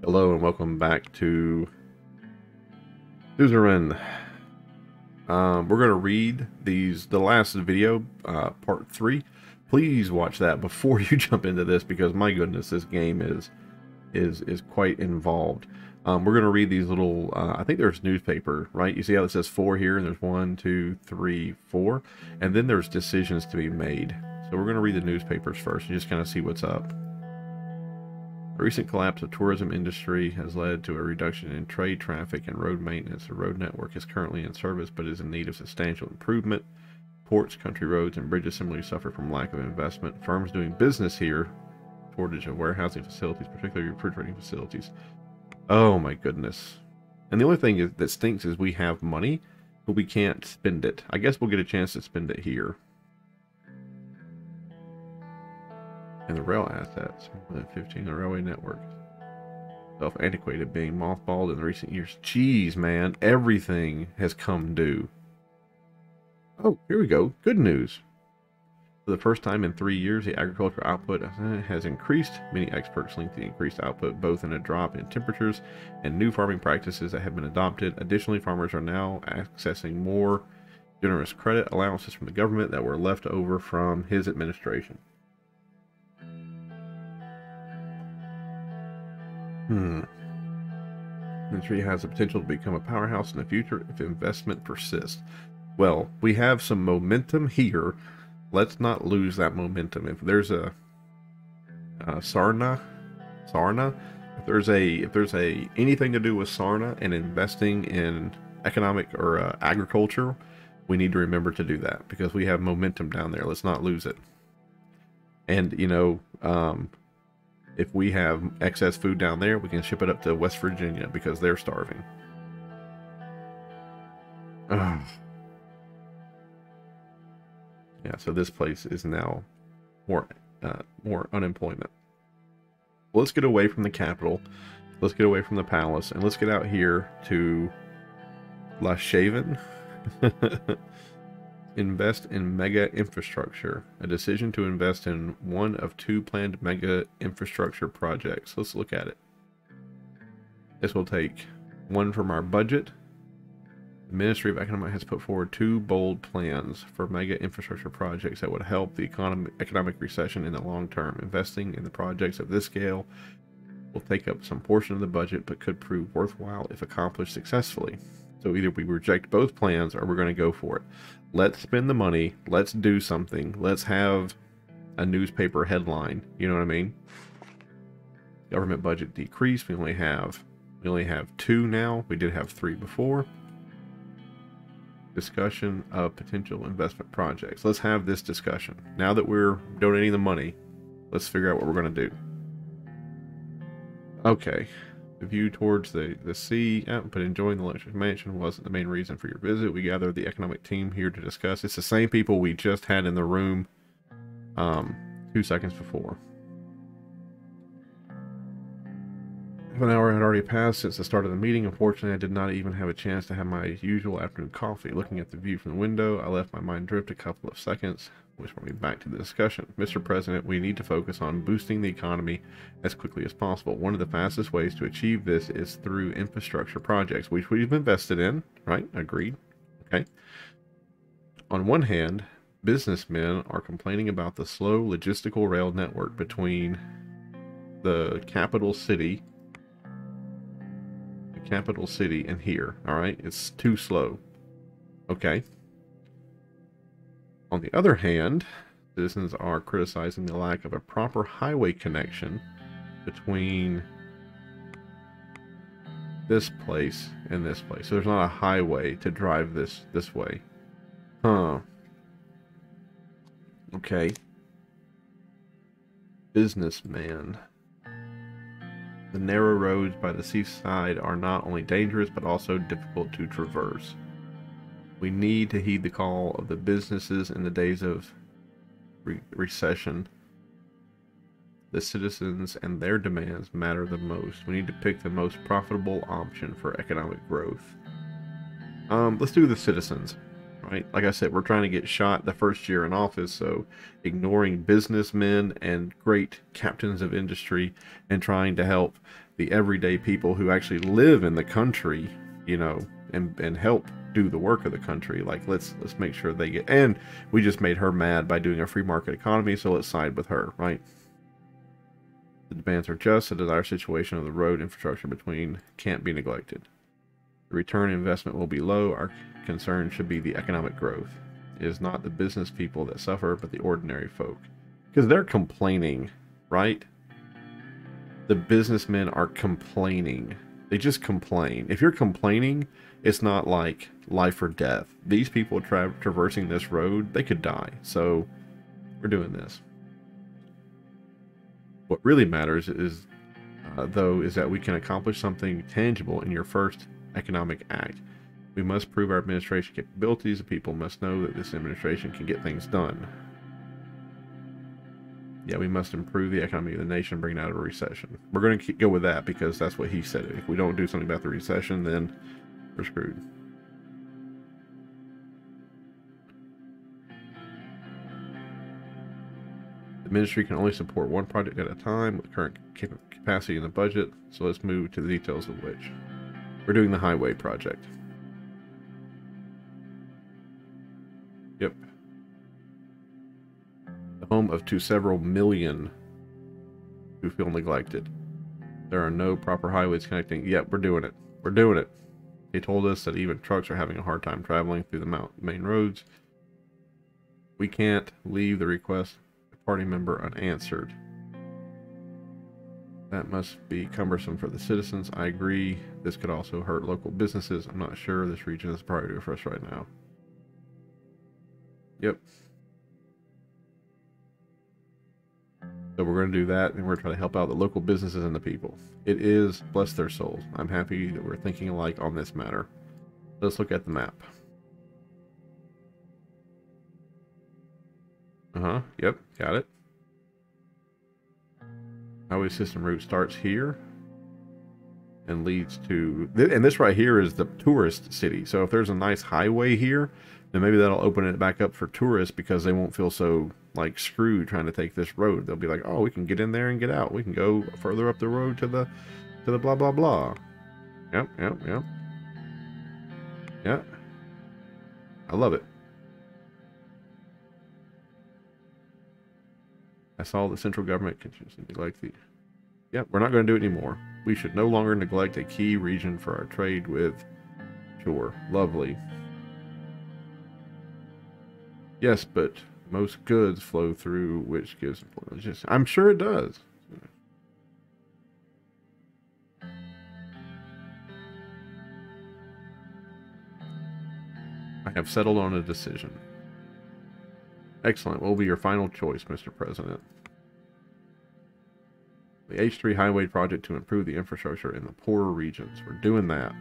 Hello and welcome back to Suzerain. We're going to read the last video, part 3. Please watch that before you jump into this because my goodness, this game is quite involved. We're going to read these little, I think there's newspaper, right? You see how it says 4 here, and there's 1, 2, 3, 4, and then there's decisions to be made. So we're going to read the newspapers first and just kind of see what's up. The recent collapse of tourism industry has led to a reduction in trade traffic and road maintenance. The road network is currently in service but is in need of substantial improvement. Ports, country roads, and bridges similarly suffer from lack of investment. Firms doing business here, shortage of warehousing facilities, particularly refrigerating facilities. Oh my goodness. And the only thing that stinks is we have money, but we can't spend it. I guess we'll get a chance to spend it here. And the rail assets, more than 15, the railway network self-antiquated, being mothballed in recent years. Jeez, man, everything has come due. Oh, here we go. Good news. For the first time in 3 years, the agricultural output has increased. Many experts link the increased output both in a drop in temperatures and new farming practices that have been adopted. Additionally, farmers are now accessing more generous credit allowances from the government that were left over from his administration. Industry has the potential to become a powerhouse in the future if investment persists. Well, we have some momentum here. Let's not lose that momentum. If there's a Sarna, if there's a anything to do with Sarna and investing in economic or agriculture, we need to remember to do that because we have momentum down there. Let's not lose it. And you know, if we have excess food down there, we can ship it up to West Virginia because they're starving. Ugh. Yeah, so this place is now more unemployment. Well, let's get away from the capital. Let's get away from the palace, and let's get out here to La Shaven. Invest in mega infrastructure. A decision to invest in one of 2 planned mega infrastructure projects. Let's look at it. This will take 1 from our budget. The Ministry of Economic has put forward 2 bold plans for mega infrastructure projects that would help the economic recession in the long term. Investing in the projects of this scale will take up some portion of the budget, but could prove worthwhile if accomplished successfully. So either we reject both plans or we're going to go for it. Let's spend the money. Let's do something. Let's have a newspaper headline. You know what I mean? Government budget decreased. We only have 2 now. We did have 3 before. Discussion of potential investment projects. Let's have this discussion. Now that we're donating the money, let's figure out what we're going to do. Okay. The view towards the sea, but enjoying the luxurious mansion wasn't the main reason for your visit. We gathered the economic team here to discuss. It's the same people we just had in the room 2 seconds before. Half an hour had already passed since the start of the meeting. Unfortunately, I did not even have a chance to have my usual afternoon coffee. Looking at the view from the window, I left my mind drift a couple of seconds, which brought me back to the discussion. Mr. President, we need to focus on boosting the economy as quickly as possible. One of the fastest ways to achieve this is through infrastructure projects, which we've invested in, right? Agreed. Okay. On one hand, businessmen are complaining about the slow logistical rail network between the capital city and here. All right. It's too slow. Okay. On the other hand, citizens are criticizing the lack of a proper highway connection between this place and this place. So there's not a highway to drive this way. Huh. Okay. Businessman. The narrow roads by the seaside are not only dangerous, but also difficult to traverse. We need to heed the call of the businesses in the days of recession. The citizens and their demands matter the most. We need to pick the most profitable option for economic growth. Let's do the citizens. right? Like I said, we're trying to get shot the first year in office, so ignoring businessmen and great captains of industry and trying to help the everyday people who actually live in the country, you know, and help do the work of the country. Like, let's make sure they get, and we just made her mad by doing a free market economy, so let's side with her, right? The demands are just. The desired situation of the road infrastructure between can't be neglected. The return investment will be low. Our concern should be the economic growth. It is not the business people that suffer, but the ordinary folk. Because they're complaining, right? The businessmen are complaining. They just complain. If you're complaining, it's not like life or death. These people traversing this road, they could die. So we're doing this. What really matters is, though, is that we can accomplish something tangible in your first economic act. We must prove our administration capabilities. The people must know that this administration can get things done. Yeah, we must improve the economy of the nation, bring it out of a recession. We're going to go with that because that's what he said. If we don't do something about the recession, then we're screwed. The ministry can only support one project at a time with current capacity in the budget, so let's move to the details of which. We're doing the highway project. Yep. The home of to several million who feel neglected. There are no proper highways connecting. Yep, we're doing it. We're doing it. He told us that even trucks are having a hard time traveling through the main roads. We can't leave the request party member unanswered. That must be cumbersome for the citizens. I agree. This could also hurt local businesses. I'm not sure this region is a priority for us right now. Yep. So we're going to do that, and we're trying to help out the local businesses and the people. It is, bless their souls. I'm happy that we're thinking alike on this matter. Let's look at the map. Yep, got it. Highway system route starts here and leads to, and this right here is the tourist city. So if there's a nice highway here, then maybe that'll open it back up for tourists because they won't feel so like screwed trying to take this road. They'll be like, oh, we can get in there and get out. We can go further up the road to the blah blah blah. Yep. Yeah. I love it. I saw the central government continues to neglect the... Yep, we're not going to do it anymore. We should no longer neglect a key region for our trade with... Sure, lovely. Yes, but most goods flow through, which gives employment. I'm sure it does. I have settled on a decision. Excellent. What will be your final choice, Mr. President? The H3 highway project to improve the infrastructure in the poorer regions. We're doing that.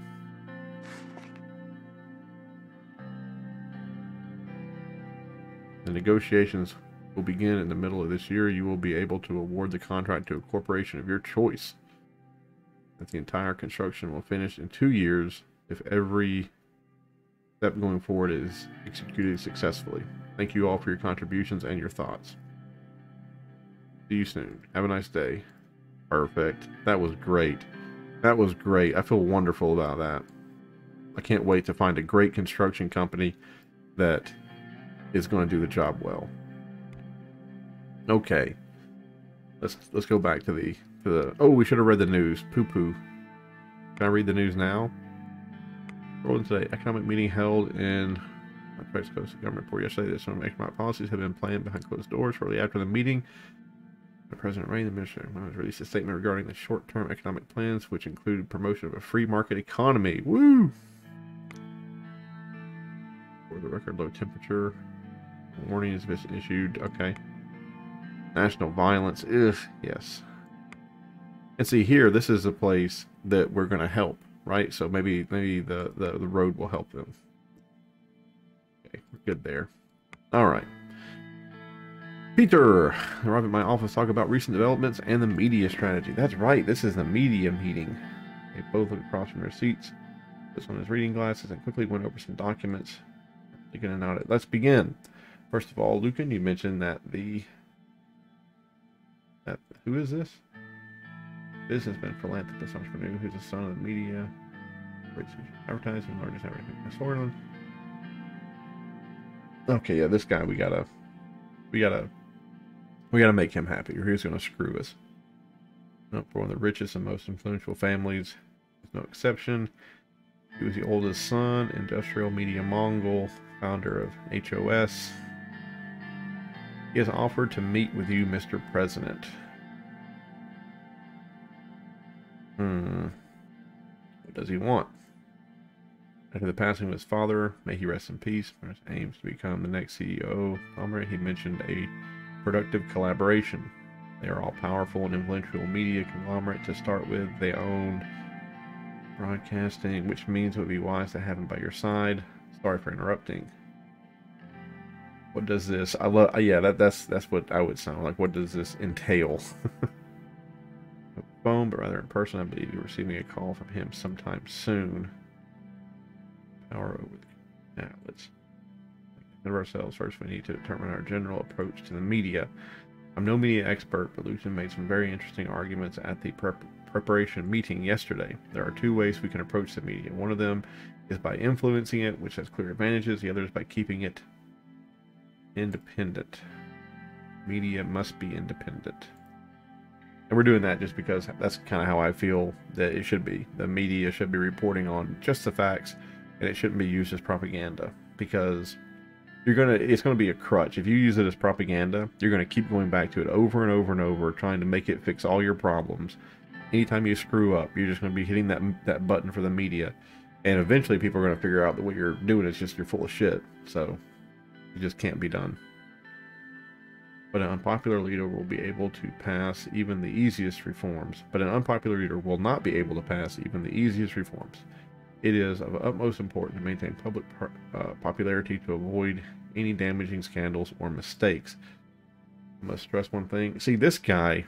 The negotiations will begin in the middle of this year. You will be able to award the contract to a corporation of your choice. That the entire construction will finish in 2 years if every step going forward is executed successfully. Thank you all for your contributions and your thoughts. See you soon. Have a nice day. Perfect. That was great. That was great. I feel wonderful about that. I can't wait to find a great construction company that is going to do the job well. Okay. Let's go back to the oh, we should have read the news. Poo-poo. Can I read the news now? Rolling today. Economic meeting held in government report yesterday that some economic policies have been planned behind closed doors. Shortly after the meeting, President Ray, the Minister, released a statement regarding the short-term economic plans, which included promotion of a free market economy. Woo! For the record low temperature, warning has been issued. Okay. National violence. Ugh, yes. And see here, this is a place that we're going to help, right? So maybe the road will help them. Okay, we're good there. All right. Peter, arrive at my office, talk about recent developments and the media strategy. That's right, this is the media meeting. They both look across from their seats, puts on his reading glasses, and quickly went over some documents. Taking an audit. Let's begin. First of all, Lucan, you mentioned that who is this? Businessman, philanthropist, entrepreneur, who's the son of the media, advertising, largest advertising. Okay, yeah, this guy we gotta make him happy, or he's gonna screw us. Nope, for one of the richest and most influential families, there's no exception. He was the oldest son, industrial media Mongol, founder of HOS. He has offered to meet with you, Mr. President. What does he want? After the passing of his father, may he rest in peace, aims to become the next CEO. He mentioned a productive collaboration. They are all powerful and influential media conglomerate to start with. They own broadcasting, which means it would be wise to have him by your side. Sorry for interrupting. What does this? Yeah, that's what I would sound like. What does this entail? Phone, but rather in person. I believe you're receiving a call from him sometime soon. Power over the outlets. Of ourselves first, we need to determine our general approach to the media. I'm no media expert, but Lucian made some very interesting arguments at the preparation meeting yesterday. There are two ways we can approach the media. One of them is by influencing it, which has clear advantages. The other is by keeping it independent. Media must be independent. And we're doing that just because that's kind of how I feel that it should be. The media should be reporting on just the facts, and it shouldn't be used as propaganda, because it's gonna be a crutch. If you use it as propaganda, you're gonna keep going back to it over and over and over, trying to make it fix all your problems. Anytime you screw up, you're just gonna be hitting that button for the media, and eventually people are gonna figure out that what you're doing is just you're full of shit. So it just can't be done. But an unpopular leader will be able to pass even the easiest reforms. But an unpopular leader will not be able to pass even the easiest reforms. It is of utmost importance to maintain public popularity to avoid any damaging scandals or mistakes. I must stress one thing. See, this guy,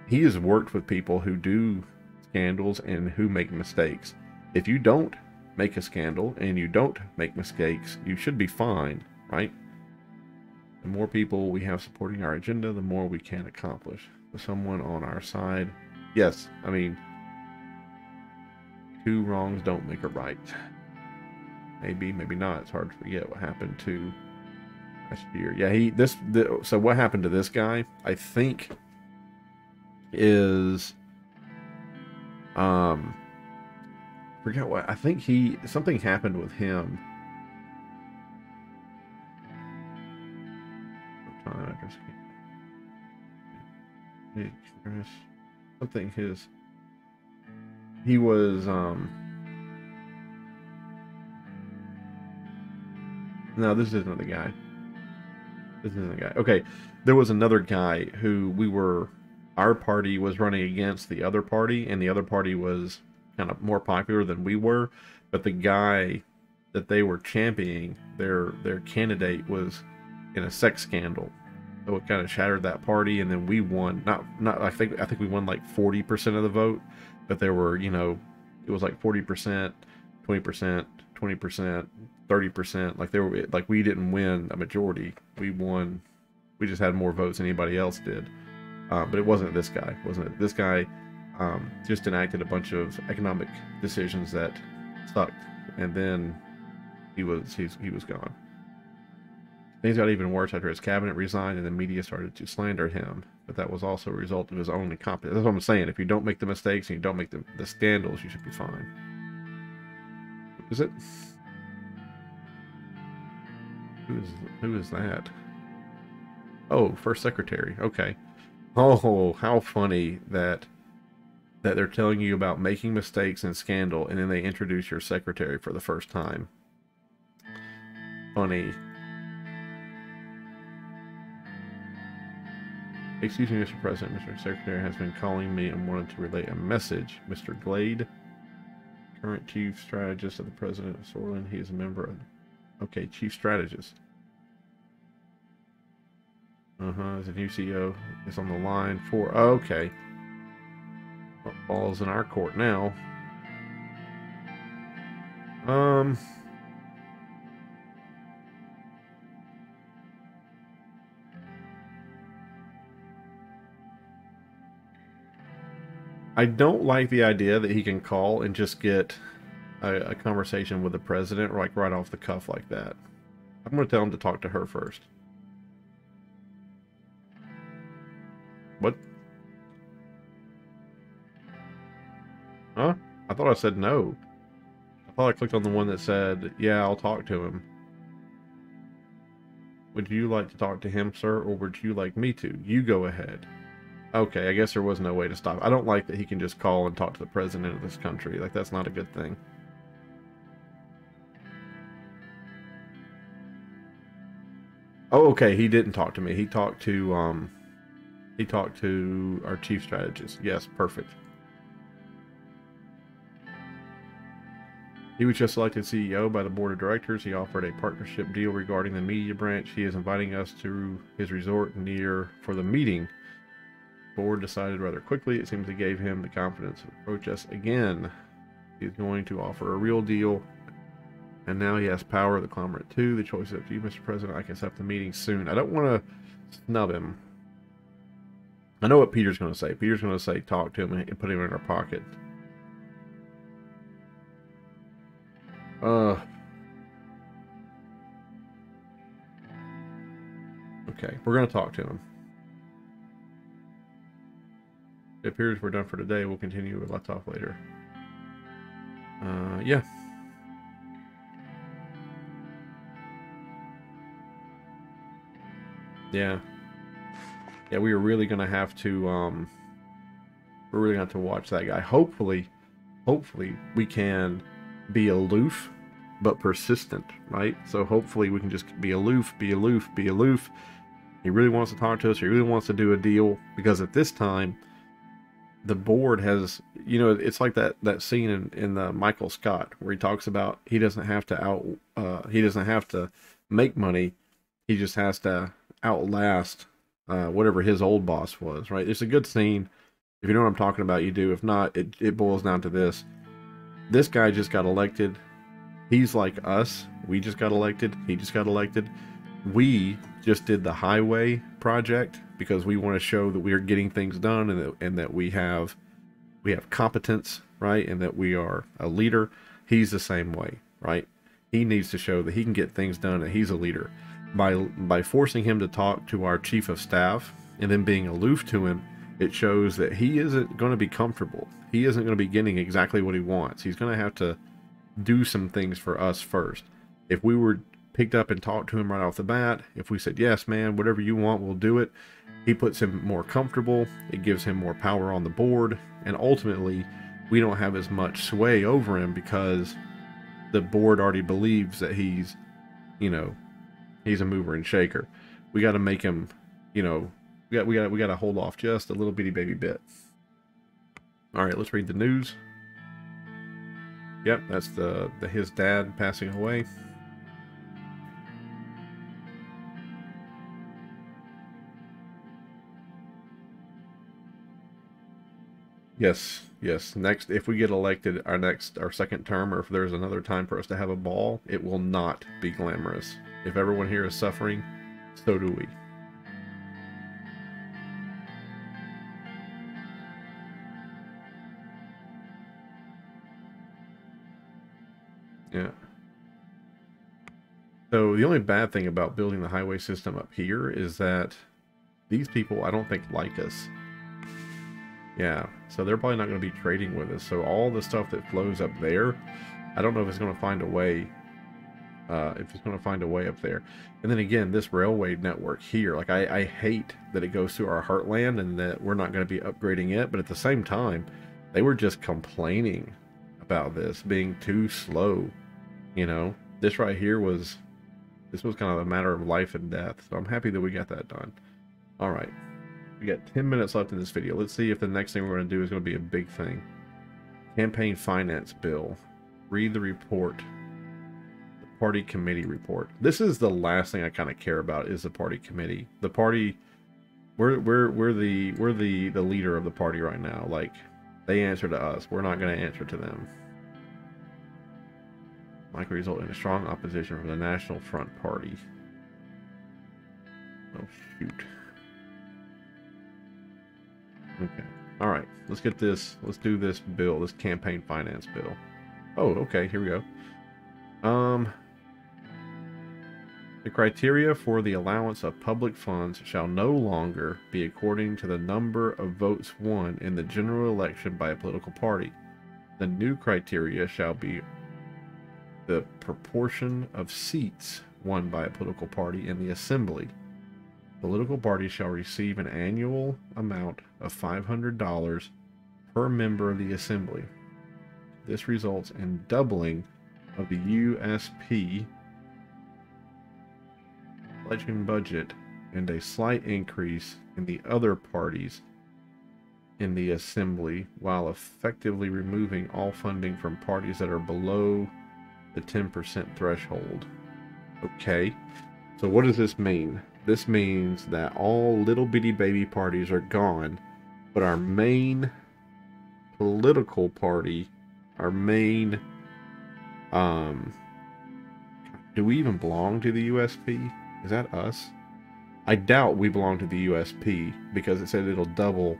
he has worked with people who do scandals and who make mistakes. If you don't make a scandal and you don't make mistakes, you should be fine, right? The more people we have supporting our agenda, the more we can accomplish. With someone on our side, yes, I mean, two wrongs don't make a right. Maybe, maybe not. It's hard to forget what happened to last year. Yeah, so what happened to this guy, I think, is forget what. I think something happened with him. Something he was no, this isn't the guy. This isn't the guy. Okay, there was another guy who our party was running against the other party, and the other party was kind of more popular than we were, but the guy that they were championing, their candidate, was in a sex scandal. So it kind of shattered that party, and then we won. Not I think we won like 40% of the vote, but there were, it was like 40%, 20%, 20%, 30%. Like we didn't win a majority. We won. We just had more votes than anybody else did. But it wasn't this guy. Wasn't it? This guy just enacted a bunch of economic decisions that sucked, and then he was gone. Things got even worse after his cabinet resigned and the media started to slander him. But that was also a result of his own incompetence. That's what I'm saying. If you don't make the mistakes and you don't make the scandals, you should be fine. Is it? Who is that? Oh, first secretary. Okay. Oh, how funny that they're telling you about making mistakes and scandal, and then they introduce your secretary for the first time. Funny. Excuse me, Mr. President. Mr. Secretary has been calling me and wanted to relay a message. Mr. Glade, current chief strategist of the President of Suzerain. He is a member of... Okay, chief strategist. As a new CEO is on the line for... Oh, okay. Well, ball's in our court now. I don't like the idea that he can call and just get a conversation with the president, like right off the cuff like that. I'm going to tell him to talk to her first. What? Huh? I thought I said no. I thought I clicked on the one that said, yeah, I'll talk to him. Would you like to talk to him, sir, or would you like me to? You go ahead. Okay, I guess there was no way to stop. I don't like that he can just call and talk to the president of this country. Like, that's not a good thing. Oh, okay, he didn't talk to me. He talked to our chief strategist. Yes, perfect. He was just elected CEO by the board of directors. He offered a partnership deal regarding the media branch. He is inviting us to his resort near for the meeting. The board decided rather quickly. It seems they gave him the confidence to approach us again. He's going to offer a real deal. And now he has power of the conglomerate too. The choice is up to you, Mr. President. I can set up the meeting soon. I don't want to snub him. I know what Peter's going to say. Peter's going to say talk to him and put him in our pocket. Okay, we're going to talk to him. It appears we're done for today. We'll continue with Let's Off later. Yeah. Yeah. Yeah, we are really going to have to, we're really going to have to watch that guy. Hopefully we can be aloof, but persistent, right? So hopefully we can just be aloof, be aloof, be aloof. He really wants to talk to us. He really wants to do a deal, because at this time, the board has, you know, it's like that scene in the Michael Scott where he talks about he doesn't have to make money. He just has to outlast whatever his old boss was, right? It's a good scene. If you know what I'm talking about, you do. If not, it boils down to this. This guy just got elected. He's like us. We just got elected. He just got elected. We just did the highway project because we want to show that we are getting things done, and that we have competence, right? And that we are a leader. He's the same way, right? He needs to show that he can get things done, and he's a leader. By forcing him to talk to our chief of staff and then being aloof to him, it shows that he isn't going to be comfortable. He isn't going to be getting exactly what he wants. He's going to have to do some things for us first. If we were picked up and talked to him right off the bat, if we said, yes, man, whatever you want, we'll do it, he puts him more comfortable. It gives him more power on the board. And ultimately, we don't have as much sway over him because the board already believes that he's, you know, he's a mover and shaker. We got to make him, you know, we got to hold off just a little bitty baby bit. All right, let's read the news. Yep, that's his dad passing away. Yes, yes. Next, if we get elected, our second term, or if there's another time for us to have a ball, it will not be glamorous. If everyone here is suffering, so do we. Yeah. So the only bad thing about building the highway system up here is that these people, I don't think, like us. Yeah, so they're probably not going to be trading with us. So all the stuff that flows up there, I don't know if it's going to find a way. If it's going to find a way up there. And then again, this railway network here, like I hate that it goes through our heartland and that we're not going to be upgrading it. But at the same time, they were just complaining about this being too slow. You know, this right here was kind of a matter of life and death. So I'm happy that we got that done. All right. We got 10 minutes left in this video. Let's see if the next thing we're going to do is going to be a big thing. Campaign finance bill. Read the report. The party committee report. This is the last thing I kind of care about, is the party committee. The party, we're the leader of the party right now. Like, they answer to us. We're not going to answer to them. Might result in a strong opposition from the National Front Party. Oh shoot. Okay. All right, let's get this. Let's do this bill, this campaign finance bill. Oh, okay, here we go. The criteria for the allowance of public funds shall no longer be according to the number of votes won in the general election by a political party. The new criteria shall be the proportion of seats won by a political party in the assembly. Political parties shall receive an annual amount of $500 per member of the assembly. This results in doubling of the USP election budget and a slight increase in the other parties in the assembly, while effectively removing all funding from parties that are below the 10% threshold. Okay, so what does this mean? This means that all little bitty baby parties are gone, but our main political party, our main, do we even belong to the USP? Is that us? I doubt we belong to the USP because it said it'll double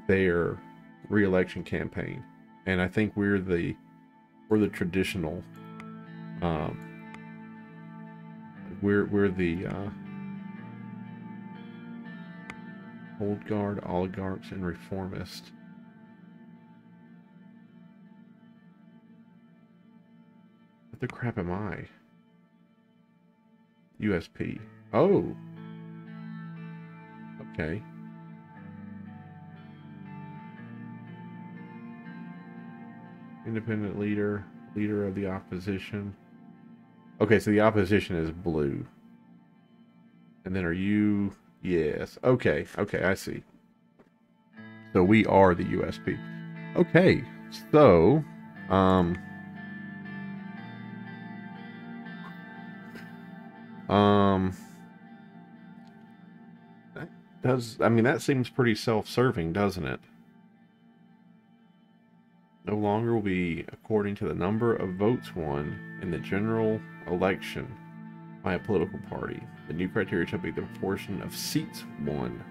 their re-election campaign, and I think we're the traditional, we're the old guard, oligarchs, and reformists. What the crap am I? USP. Oh. Okay. Independent leader, leader of the opposition. Okay, so the opposition is blue. And then are you? Yes. Okay, okay, I see. So we are the USP. Okay, so, that does, I mean, that seems pretty self-serving, doesn't it? No longer will be according to the number of votes won in the general election by a political party. The new criteria shall be the proportion of seats won.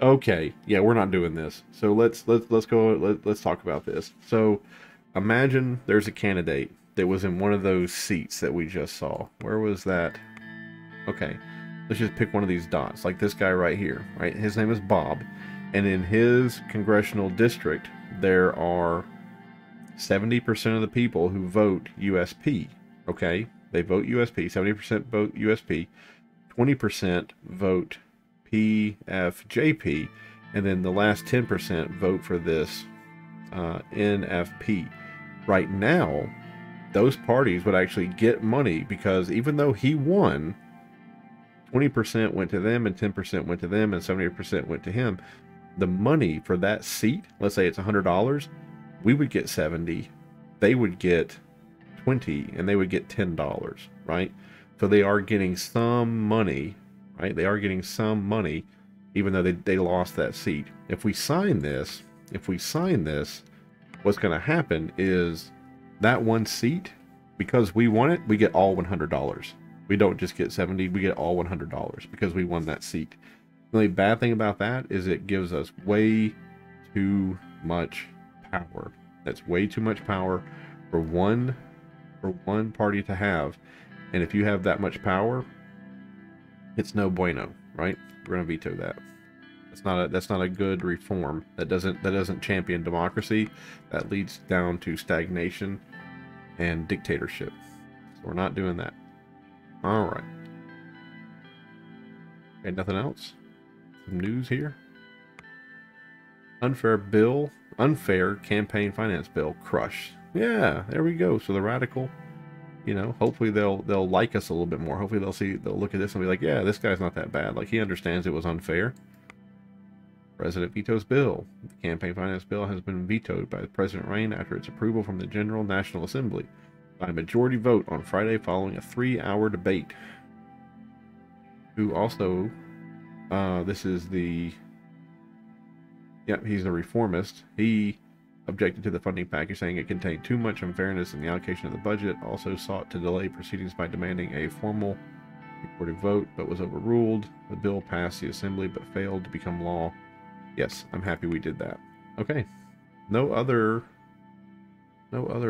Okay, yeah, we're not doing this. So let's go. Let's talk about this. So imagine there's a candidate that was in one of those seats that we just saw. Where was that? Okay, let's just pick one of these dots, like this guy right here. Right, his name is Bob, and in his congressional district there are 70% of the people who vote USP. Okay, they vote USP. 70% vote USP. 20% vote PFJP, and then the last 10% vote for this NFP. Right now, those parties would actually get money because even though he won, 20% went to them and 10% went to them and 70% went to him. The money for that seat, let's say it's $100, we would get 70, they would get 20, and they would get $10, right? So they are getting some money, right? They are getting some money, even though they lost that seat. If we sign this, what's going to happen is that one seat, because we won it, we get all $100. We don't just get 70, we get all $100 because we won that seat. The only bad thing about that is it gives us way too much power. That's way too much power for one party to have. And if you have that much power, it's no bueno, right? We're gonna veto that. That's not a good reform. That doesn't champion democracy. That leads down to stagnation and dictatorship. So we're not doing that. All right. Okay, nothing else. Some news here. Unfair campaign finance bill crushed. Yeah, there we go. So the radical, hopefully they'll like us a little bit more. Hopefully they'll look at this and be like, yeah, this guy's not that bad. Like, he understands it was unfair. President vetoes bill. The campaign finance bill has been vetoed by President Rain after its approval from the General National Assembly by a majority vote on Friday following a 3-hour debate. Who also, this is the, he's a reformist. He objected to the funding package, saying it contained too much unfairness in the allocation of the budget. Also sought to delay proceedings by demanding a formal recorded vote, but was overruled. The bill passed the Assembly but failed to become law Yes, I'm happy we did that. Okay. No other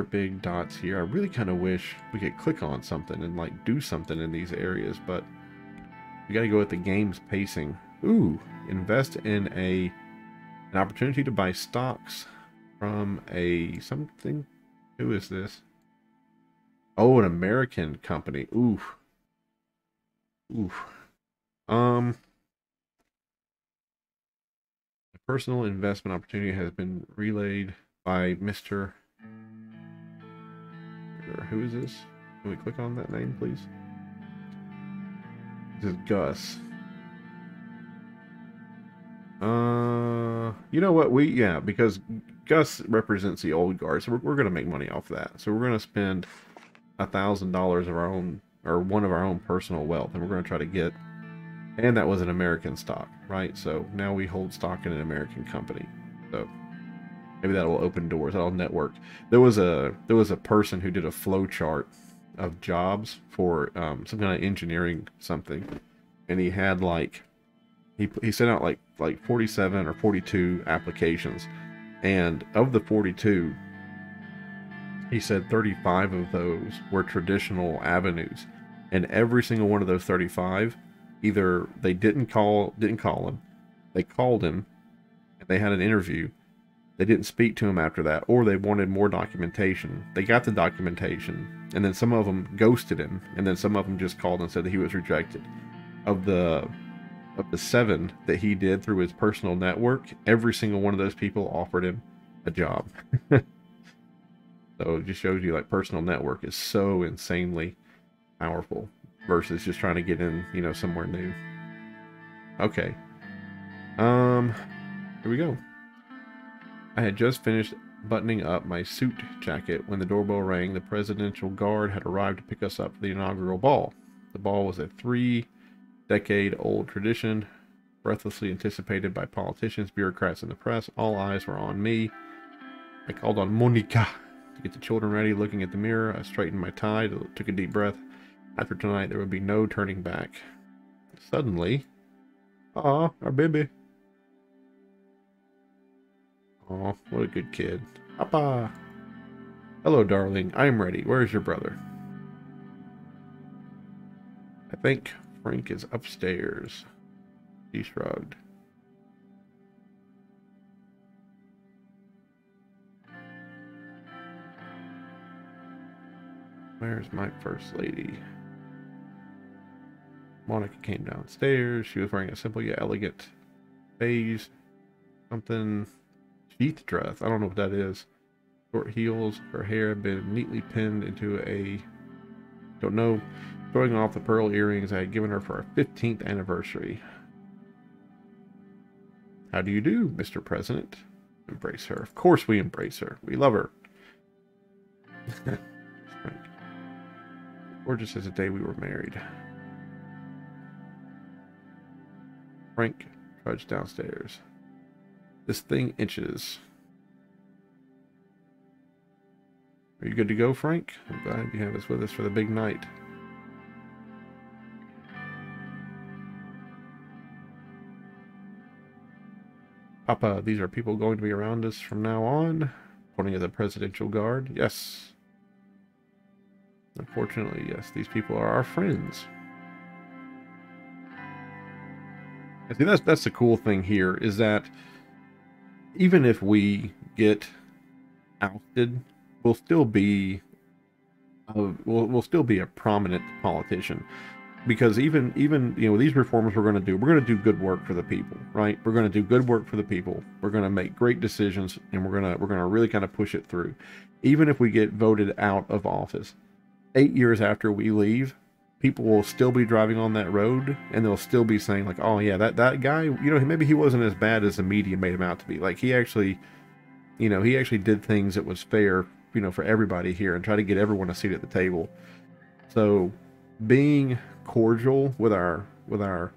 big dots here. I really kind of wish we could click on something and like do something in these areas, but we got to go with the game's pacing. Ooh, invest in an opportunity to buy stocks from a something. Who is this? Oh, an American company. Ooh. Ooh. A personal investment opportunity has been relayed by Mr. Who is this? Can we click on that name, please? This is Gus. You know what? Yeah, because Gus represents the old guard, so we're gonna make money off that. So we're gonna spend $1,000 of our own, or one of our own personal wealth, and we're gonna try to get. And that was an American stock, right? So now we hold stock in an American company. So maybe that will open doors. That'll network. There was a person who did a flow chart of jobs for some kind of engineering something, and he had like he sent out like 47 or 42 applications, and of the 42, he said 35 of those were traditional avenues, and every single one of those 35, either they didn't call him, they called him, and they had an interview. They didn't speak to him after that, or they wanted more documentation. They got the documentation, and then some of them ghosted him, and then some of them just called and said that he was rejected. Of the 7 that he did through his personal network, every single one of those people offered him a job. So it just shows you like personal network is so insanely powerful versus just trying to get in, you know, somewhere new. Okay. Here we go. I had just finished buttoning up my suit jacket when the doorbell rang. The presidential guard had arrived to pick us up for the inaugural ball. The ball was a 3-decade-old tradition, breathlessly anticipated by politicians, bureaucrats, and the press. All eyes were on me. I called on Monica to get the children ready. Looking at the mirror, I straightened my tie, took a deep breath. After tonight, there would be no turning back. Suddenly, our baby. Aw, what a good kid. Papa! Hello, darling. I'm ready. Where's your brother? I think Frank is upstairs. He shrugged. Where's my first lady? Monica came downstairs. She was wearing a simple yet elegant beige something sheath dress. I don't know what that is. Short heels. Her hair had been neatly pinned into a, don't know, throwing off the pearl earrings I had given her for our 15th anniversary. How do you do, Mr. President? Embrace her. Of course we embrace her. We love her. Frank. Gorgeous as the day we were married. Frank trudged downstairs. This thing itches. Are you good to go, Frank? I'm glad you have us with us for the big night. Papa, these are people going to be around us from now on. Pointing at the presidential guard. Yes. Unfortunately, yes, these people are our friends. I think that's the cool thing here, is that even if we get ousted, we'll still be we'll still be a prominent politician, because even you know, these reforms we're going to do good work for the people, right? We're going to do good work for the people. We're going to make great decisions, and we're going to really kind of push it through, even if we get voted out of office. 8 years after we leave, people will still be driving on that road, and they'll still be saying like, oh yeah, that guy, you know, maybe he wasn't as bad as the media made him out to be. Like, he actually, you know, he actually did things that was fair, you know, for everybody here, and try to get everyone a seat at the table. So being cordial with our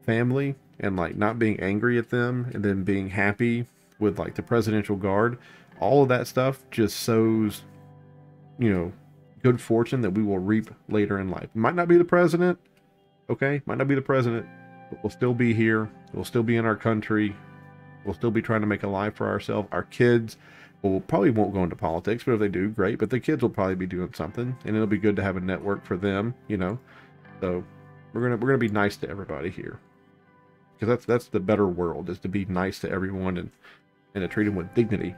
family, and like not being angry at them, and then being happy with like the presidential guard, all of that stuff just sows, you know, good fortune that we will reap later in life. Might not be the president, okay? Might not be the president, but we'll still be here. We'll still be in our country. We'll still be trying to make a life for ourselves. Our kids will probably won't go into politics, but if they do, great. But the kids will probably be doing something, and it'll be good to have a network for them, you know. So we're gonna be nice to everybody here, because that's the better world, is to be nice to everyone and to treat them with dignity.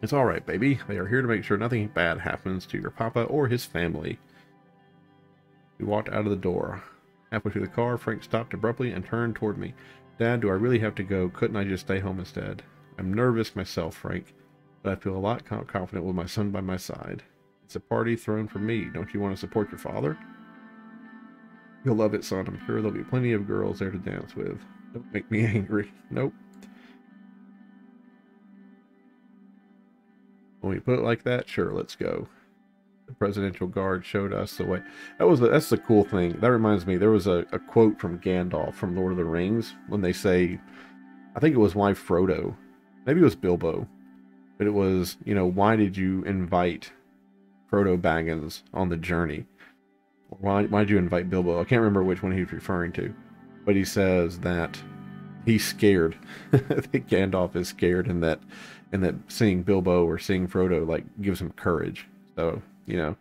It's all right, baby. They are here to make sure nothing bad happens to your papa or his family. We walked out of the door. Halfway through the car, Frank stopped abruptly and turned toward me. Dad, do I really have to go? Couldn't I just stay home instead? I'm nervous myself, Frank, but I feel a lot confident with my son by my side. It's a party thrown for me. Don't you want to support your father? You'll love it, son. I'm sure there'll be plenty of girls there to dance with. Don't make me angry. Nope. When we put it like that, sure, let's go. The presidential guard showed us the way. That's the cool thing. That reminds me, there was a quote from Gandalf from Lord of the Rings when they say, I think it was why Frodo, maybe it was Bilbo, but it was, you know, why did you invite Frodo Baggins on the journey? Or why did you invite Bilbo? I can't remember which one he was referring to, but he says that he's scared. I think Gandalf is scared, and that seeing Bilbo or seeing Frodo like gives him courage. So, you know,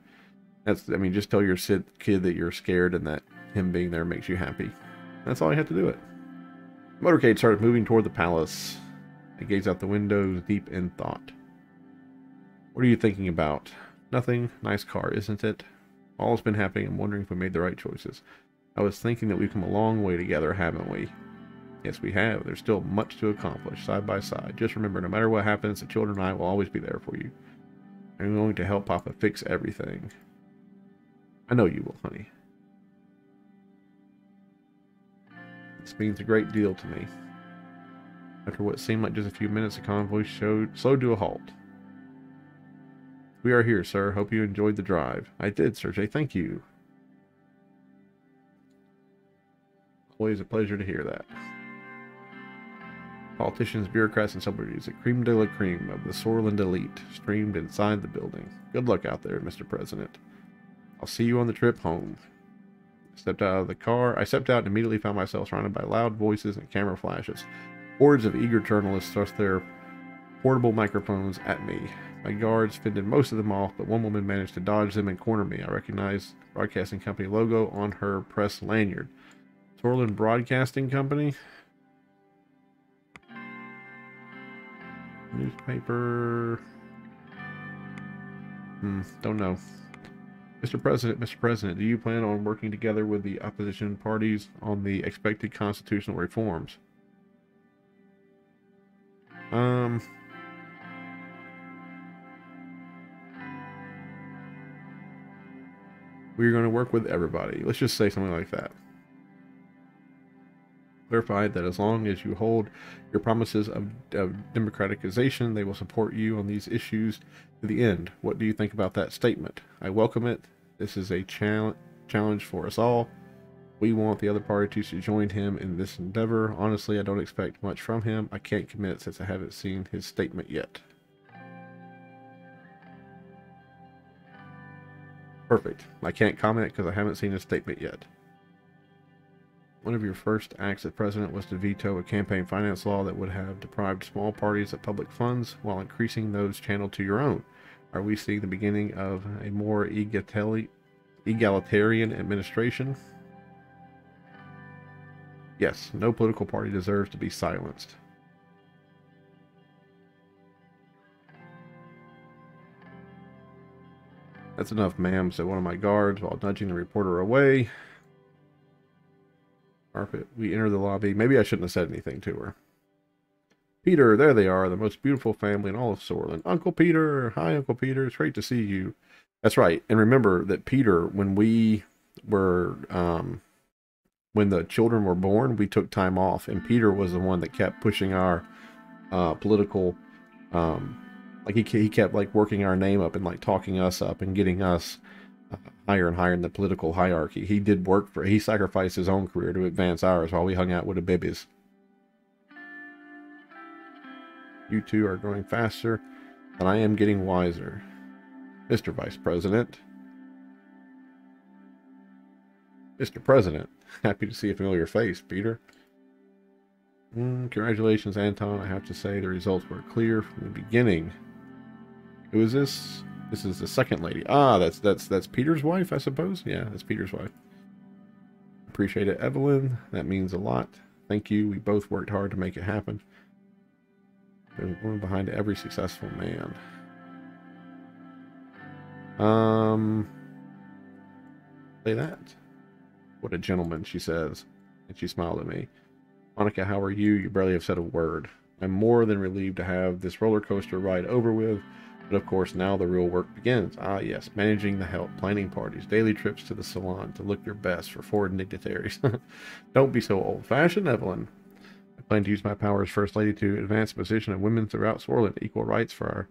that's, I mean, just tell your kid that you're scared and that him being there makes you happy. That's all you have to do it. The motorcade started moving toward the palace. I gazed out the windows, deep in thought. What are you thinking about? Nothing. Nice car, isn't it? All's been happening. I'm wondering if we made the right choices. I was thinking that we've come a long way together, haven't we? Yes, we have. There's still much to accomplish, side by side. Just remember, no matter what happens, the children and I will always be there for you. I'm going to help Papa fix everything. I know you will, honey. This means a great deal to me. After what seemed like just a few minutes, the convoy slowed to a halt. We are here, sir. Hope you enjoyed the drive. I did, Sergei. Thank you. Always a pleasure to hear that. Politicians, bureaucrats, and celebrities, the cream de la cream of the Sorland elite, streamed inside the building. Good luck out there, Mr. President. I'll see you on the trip home. I stepped out and immediately found myself surrounded by loud voices and camera flashes. Hordes of eager journalists thrust their portable microphones at me. My guards fended most of them off, but one woman managed to dodge them and corner me. I recognized the broadcasting company logo on her press lanyard. Sorland Broadcasting Company? Newspaper. Don't know. Mr. President, do you plan on working together with the opposition parties on the expected constitutional reforms? We're going to work with everybody. Let's just say something like that. Clarified that as long as you hold your promises of democratization, they will support you on these issues to the end. What do you think about that statement? I welcome it. This is a challenge for us all. We want the other parties to join him in this endeavor. Honestly, I don't expect much from him. I can't commit since I haven't seen his statement yet. Perfect. I can't comment because I haven't seen his statement yet. One of your first acts as president was to veto a campaign finance law that would have deprived small parties of public funds while increasing those channeled to your own. Are we seeing the beginning of a more egalitarian administration? Yes, no political party deserves to be silenced. That's enough, ma'am, said one of my guards while nudging the reporter away. We enter the lobby. Maybe I shouldn't have said anything to her. Peter, there they are, the most beautiful family in all of Sorland. Uncle Peter, hi Uncle Peter, it's great to see you. That's right, and remember that Peter, when we were, when the children were born, we took time off, and Peter was the one that kept pushing our political, like he kept like working our name up and like talking us up and getting us higher and higher in the political hierarchy. He did work for, he sacrificed his own career to advance ours while we hung out with the babies. You two are growing faster, and I am getting wiser. Mr. Vice President. Mr. President. Happy to see a familiar face, Peter. Congratulations, Anton. I have to say the results were clear from the beginning. Who is this? This is the second lady. Ah, that's Peter's wife, I suppose. Yeah, that's Peter's wife. Appreciate it, Evelyn. That means a lot. Thank you. We both worked hard to make it happen. There's a woman behind every successful man. Say that. What a gentleman, she says. And she smiled at me. Monica, how are you? You barely have said a word. I'm more than relieved to have this roller coaster ride over with, but of course now the real work begins. Ah yes, managing the help, planning parties, daily trips to the salon to look your best for foreign dignitaries. Don't be so old-fashioned, Evelyn. I plan to use my power as First Lady to advance the position of women throughout Swarland. Equal rights for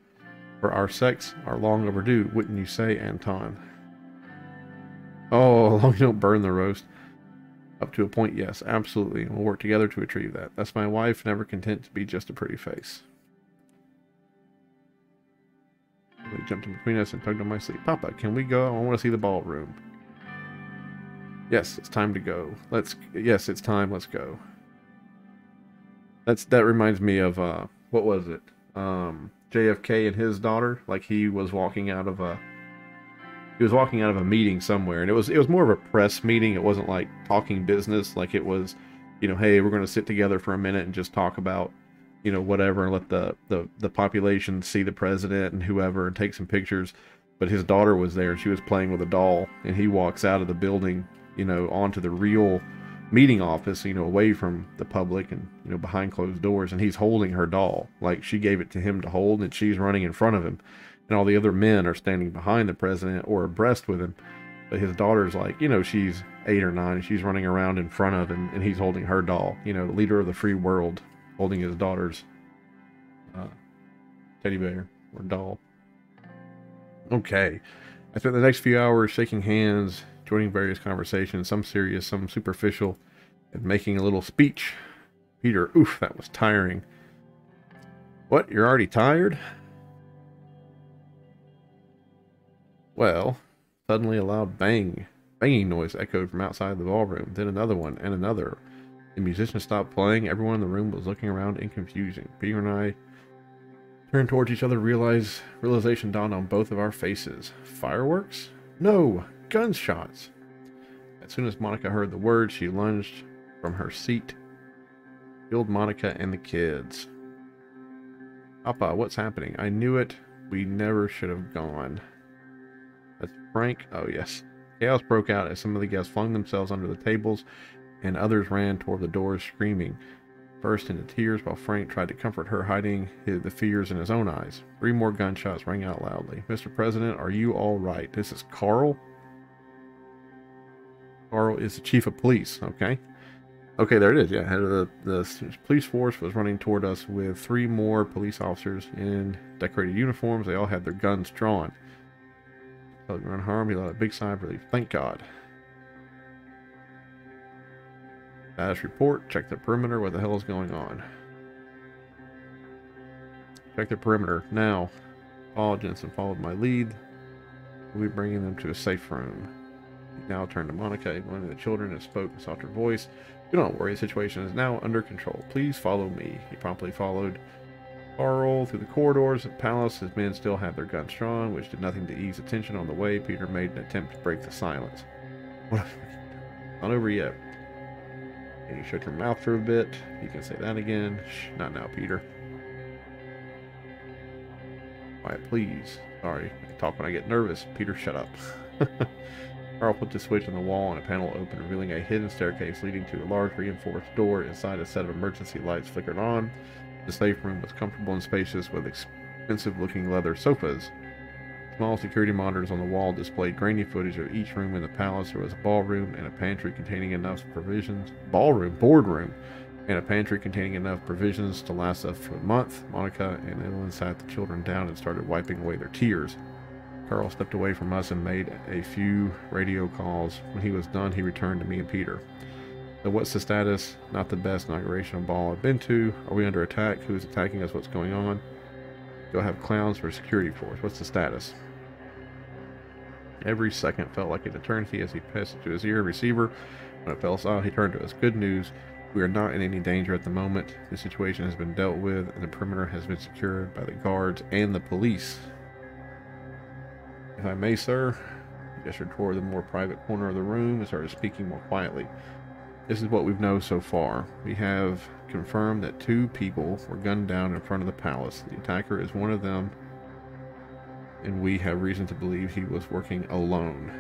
our sex are long overdue, wouldn't you say, Anton? Oh, as long as you don't burn the roast. Up to a point, yes, absolutely. We'll work together to achieve that. That's my wife, never content to be just a pretty face. They jumped in between us and tugged on my sleeve. Papa, can we go? I want to see the ballroom. Yes, it's time to go. Yes, it's time. Let's go. That reminds me of what was it? JFK and his daughter. Like he was walking out of a meeting somewhere, and it was more of a press meeting. It wasn't like talking business. Like it was, you know, hey, we're going to sit together for a minute and just talk about, you know, whatever, and let the population see the president and whoever and take some pictures. But his daughter was there, and she was playing with a doll, and he walks out of the building, you know, onto the real meeting office, you know, away from the public and, you know, behind closed doors, and he's holding her doll. Like she gave it to him to hold, and she's running in front of him. And all the other men are standing behind the president or abreast with him. But his daughter's like, you know, she's 8 or 9, and she's running around in front of him, and he's holding her doll. You know, leader of the free world, holding his daughter's teddy bear or doll. Okay. I spent the next few hours shaking hands, joining various conversations, some serious, some superficial, and making a little speech. Peter, oof, that was tiring. What, you're already tired? Well, suddenly a loud banging noise echoed from outside the ballroom, then another one, and another. The musicians stopped playing. Everyone in the room was looking around in confusion. Peter and I turned towards each other. Realization dawned on both of our faces. Fireworks? No, gunshots. As soon as Monica heard the words, she lunged from her seat, killed Monica and the kids. Papa, what's happening? I knew it. We never should have gone. That's Frank. Oh, yes. Chaos broke out as some of the guests flung themselves under the tables and others ran toward the doors screaming, burst into tears while Frank tried to comfort her, hiding the fears in his own eyes. 3 more gunshots rang out loudly. Mr. President, are you all right? This is Carl. Carl is the chief of police. Okay. Okay, there it is. Yeah, head of the police force was running toward us with 3 more police officers in decorated uniforms. They all had their guns drawn. Felt unharmed. He let a big sigh of relief. Thank God. Status report. Check the perimeter. What the hell is going on? Check the perimeter. Now. Paul Jensen followed my lead. We'll be bringing them to a safe room. He now turned to Monica, one of the children, and spoke in a softer voice. Do not worry. The situation is now under control. Please follow me. He promptly followed Carl through the corridors of the palace. His men still had their guns drawn, which did nothing to ease the tension on the way. Peter made an attempt to break the silence. What? Not over yet. And you shut your mouth for a bit. You can say that again. Shh, not now, Peter. Quiet, please. Sorry, I can talk when I get nervous. Peter, shut up. Carl put the switch on the wall and a panel opened, revealing a hidden staircase leading to a large reinforced door. Inside, a set of emergency lights flickered on. The safe room was comfortable and spacious with expensive-looking leather sofas. Small security monitors on the wall displayed grainy footage of each room in the palace. There was a ballroom and a pantry containing enough provisions. Boardroom, and a pantry containing enough provisions to last us for a month. Monica and Evelyn sat the children down and started wiping away their tears. Carl stepped away from us and made a few radio calls. When he was done, he returned to me and Peter. So what's the status? Not the best inauguration ball I've been to. Are we under attack? Who's attacking us? What's going on? Do I have clowns for a security force? What's the status? Every second felt like an eternity as he passed it to his ear receiver. When it fell out, he turned to us. Good news. We are not in any danger at the moment. The situation has been dealt with, and the perimeter has been secured by the guards and the police. If I may, sir, he gestured toward the more private corner of the room and started speaking more quietly. This is what we know so far. We have confirmed that 2 people were gunned down in front of the palace. The attacker is one of them, and we have reason to believe he was working alone.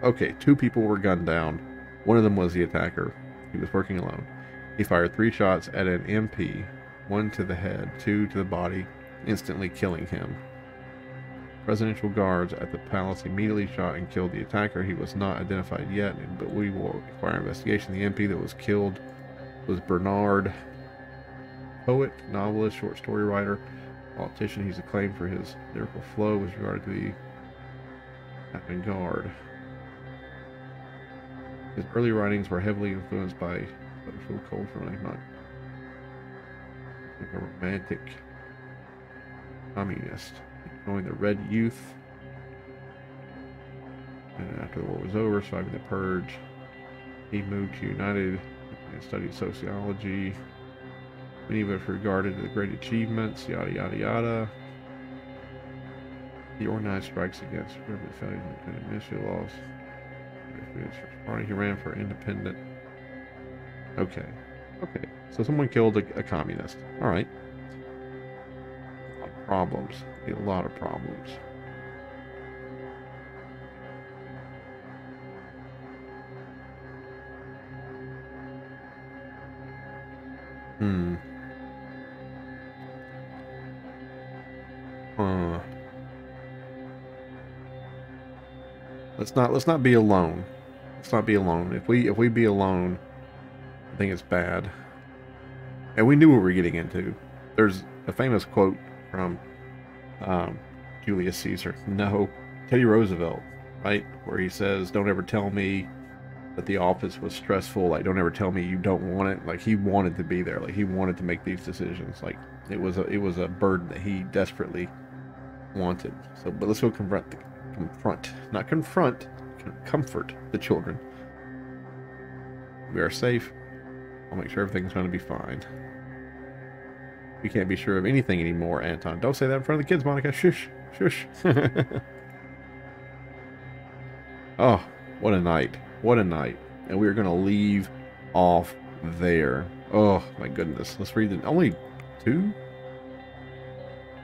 Okay, 2 people were gunned down. One of them was the attacker. He was working alone. He fired 3 shots at an MP, 1 to the head, 2 to the body, instantly killing him. Presidential guards at the palace immediately shot and killed the attacker. He was not identified yet, but we will require investigation. The MP that was killed was Bernard, poet, novelist, short story writer, politician. He's acclaimed for his lyrical flow with regard to the avant-garde. His early writings were heavily influenced by Phil Cold for not a romantic communist. Joined the Red Youth, and after the war was over, surviving the purge, he moved to United and studied sociology. Many of us regarded the great achievements, yada yada yada. He organized strikes against river failures and administrative laws. Party, he ran for independent. Okay, so someone killed a communist. All right. Problems. A lot of problems. Let's not be alone. Let's not be alone. If we be alone, I think it's bad. And we knew what we were getting into. There's a famous quote from Julius Caesar. No, Teddy Roosevelt, right? Where he says, "Don't ever tell me that the office was stressful. Like, don't ever tell me you don't want it." Like, he wanted to be there. Like, he wanted to make these decisions. Like, it was a burden that he desperately wanted. So, but let's go comfort the children. We are safe. I'll make sure everything's going to be fine. We can't be sure of anything anymore, Anton. Don't say that in front of the kids, Monica. Shush. Shush. Oh, what a night. What a night. And we are going to leave off there. Oh, my goodness. Let's read the only 2.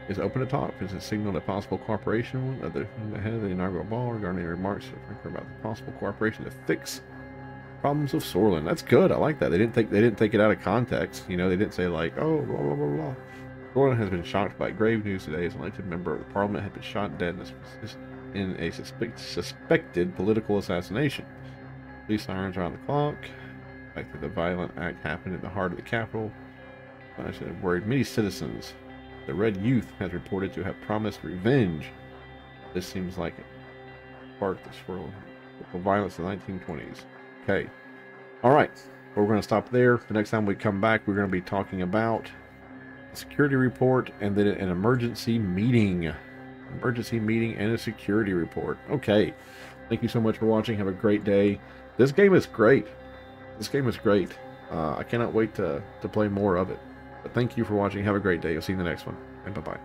Is open to talk. Is a signal that possible cooperation at the head of the inaugural ball regarding the remarks about the possible cooperation to fix problems of Sorlin. That's good. I like that. They didn't take it out of context. You know, they didn't say like, oh, blah blah blah blah. Sorlin has been shocked by grave news today. As an elected member of the parliament had been shot dead in a suspected political assassination. Police sirens around the clock. The fact that the violent act happened in the heart of the capital have worried many citizens. The Red Youth has reported to have promised revenge. This seems like it sparked the swirl of violence in the 1920s. Okay. Alright. We're going to stop there. The next time we come back, we're going to be talking about a security report and then an emergency meeting. Emergency meeting and a security report. Okay. Thank you so much for watching. Have a great day. This game is great. This game is great. I cannot wait to play more of it. But thank you for watching. Have a great day. You'll see you in the next one. And bye-bye.